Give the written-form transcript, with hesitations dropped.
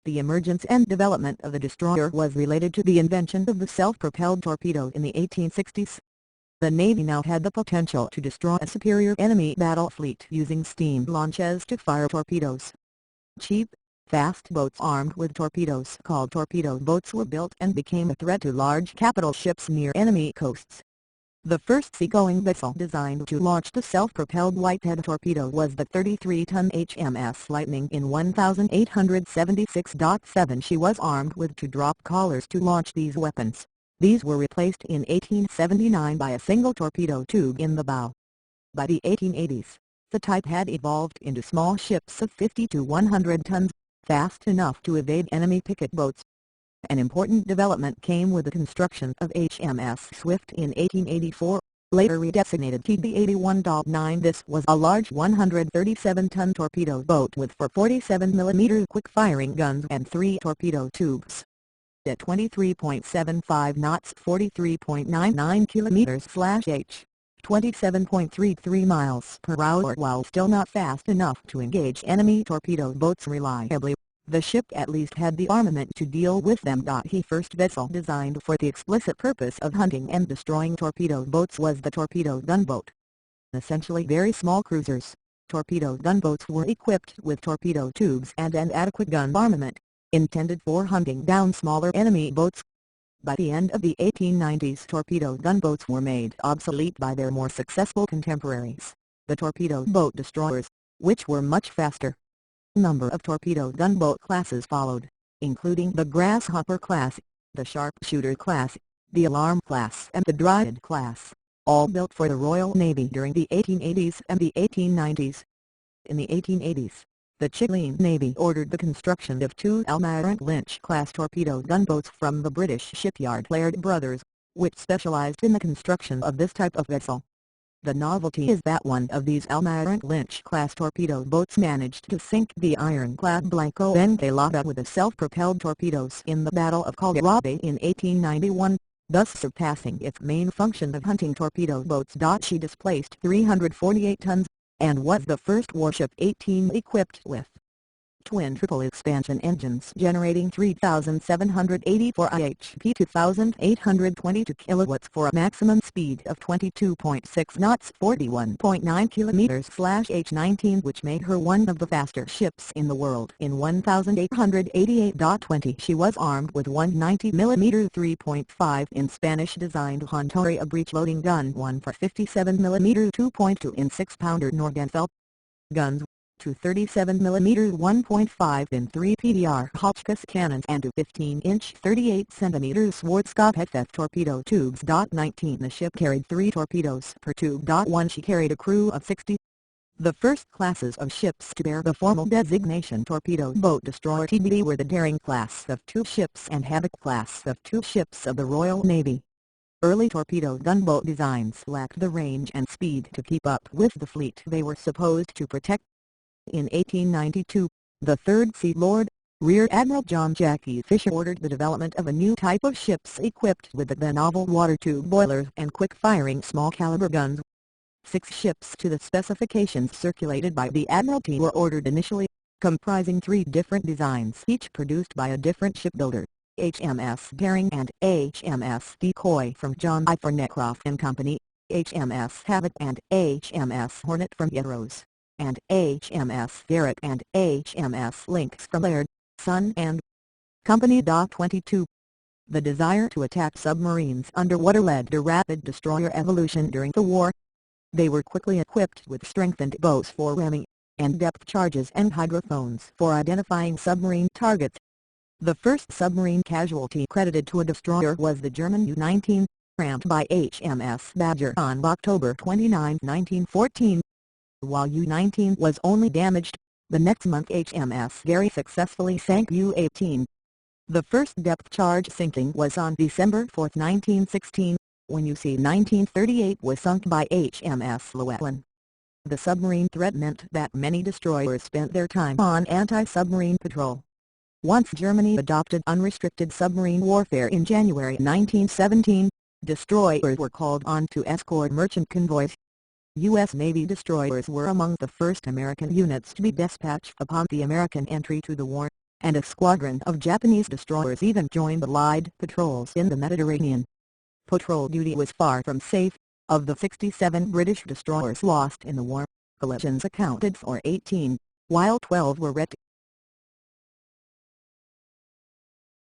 The emergence and development of the destroyer was related to the invention of the self-propelled torpedo in the 1860s. The Navy now had the potential to destroy a superior enemy battle fleet using steam launches to fire torpedoes. Cheap, fast boats armed with torpedoes called torpedo boats were built and became a threat to large capital ships near enemy coasts. The first seagoing vessel designed to launch the self-propelled Whitehead torpedo was the 33-ton HMS Lightning in 1876. She was armed with two drop collars to launch these weapons. These were replaced in 1879 by a single torpedo tube in the bow. By the 1880s, the type had evolved into small ships of 50 to 100 tons, fast enough to evade enemy picket boats. An important development came with the construction of HMS Swift in 1884, later redesignated TD-81.9. This was a large 137-ton torpedo boat with 4 47mm quick-firing guns and 3 torpedo tubes. At 23.75 knots, 43.99 km/h, 27.33 miles per hour, while still not fast enough to engage enemy torpedo boats reliably, the ship at least had the armament to deal with them. The first vessel designed for the explicit purpose of hunting and destroying torpedo boats was the torpedo gunboat. Essentially very small cruisers, torpedo gunboats were equipped with torpedo tubes and an adequate gun armament, intended for hunting down smaller enemy boats. By the end of the 1890s, torpedo gunboats were made obsolete by their more successful contemporaries, the torpedo boat destroyers, which were much faster. A number of torpedo gunboat classes followed, including the Grasshopper class, the Sharpshooter class, the Alarm class and the Dryad class, all built for the Royal Navy during the 1880s and the 1890s. In the 1880s, the Chilean Navy ordered the construction of 2 Almirante Lynch-class torpedo gunboats from the British shipyard Laird Brothers, which specialized in the construction of this type of vessel. The novelty is that one of these Almirante Lynch-class torpedo boats managed to sink the ironclad Blanco Engalada with the self-propelled torpedoes in the Battle of Caldera Bay in 1891, thus surpassing its main function of hunting torpedo boats. She displaced 348 tons, and was the first warship equipped with twin triple expansion engines generating 3,784 IHP, 2,822 kilowatts for a maximum speed of 22.6 knots, 41.9 km/h, 19, which made her one of the faster ships in the world. In 1888-20 she was armed with one 90mm 3.5 in Spanish-designed Hontoria breech-loading gun, one 57mm 2.2 in 6-pounder Nordenfeldt guns, 2 37mm 1.5 in 3 PDR Hotchkiss cannons, and 2 15-inch 38cm Schwarzkopf FF torpedo tubes. 19 The ship carried 3 torpedoes per tube. 1 She carried a crew of 60. The first classes of ships to bear the formal designation torpedo boat destroyer (TBD) were the Daring class of 2 ships and Havoc class of 2 ships of the Royal Navy. Early torpedo gunboat designs lacked the range and speed to keep up with the fleet they were supposed to protect. In 1892, the 3rd Sea Lord, Rear Admiral John Jackie Fisher, ordered the development of a new type of ships equipped with the novel water tube boilers and quick-firing small-caliber guns. 6 ships to the specifications circulated by the Admiralty were ordered initially, comprising 3 different designs each produced by a different shipbuilder, HMS Daring and HMS Decoy from John I. Thornycroft and Company, HMS Havoc and HMS Hornet from Yedros, and HMS Garrett and HMS Lynx from Laird, Son and Company. 22. The desire to attack submarines underwater led to rapid destroyer evolution during the war. They were quickly equipped with strengthened bows for ramming, and depth charges and hydrophones for identifying submarine targets. The first submarine casualty credited to a destroyer was the German U-19, rammed by HMS Badger on October 29, 1914. While U-19 was only damaged, the next month HMS Gary successfully sank U-18. The first depth charge sinking was on December 4, 1916, when UC-1938 was sunk by HMS Llewellyn. The submarine threat meant that many destroyers spent their time on anti-submarine patrol. Once Germany adopted unrestricted submarine warfare in January 1917, destroyers were called on to escort merchant convoys. U.S. Navy destroyers were among the first American units to be dispatched upon the American entry to the war. and a squadron of Japanese destroyers even joined the Allied patrols in the Mediterranean. Patrol duty was far from safe. Of the 67 British destroyers lost in the war, collisions accounted for 18, while 12 were wrecked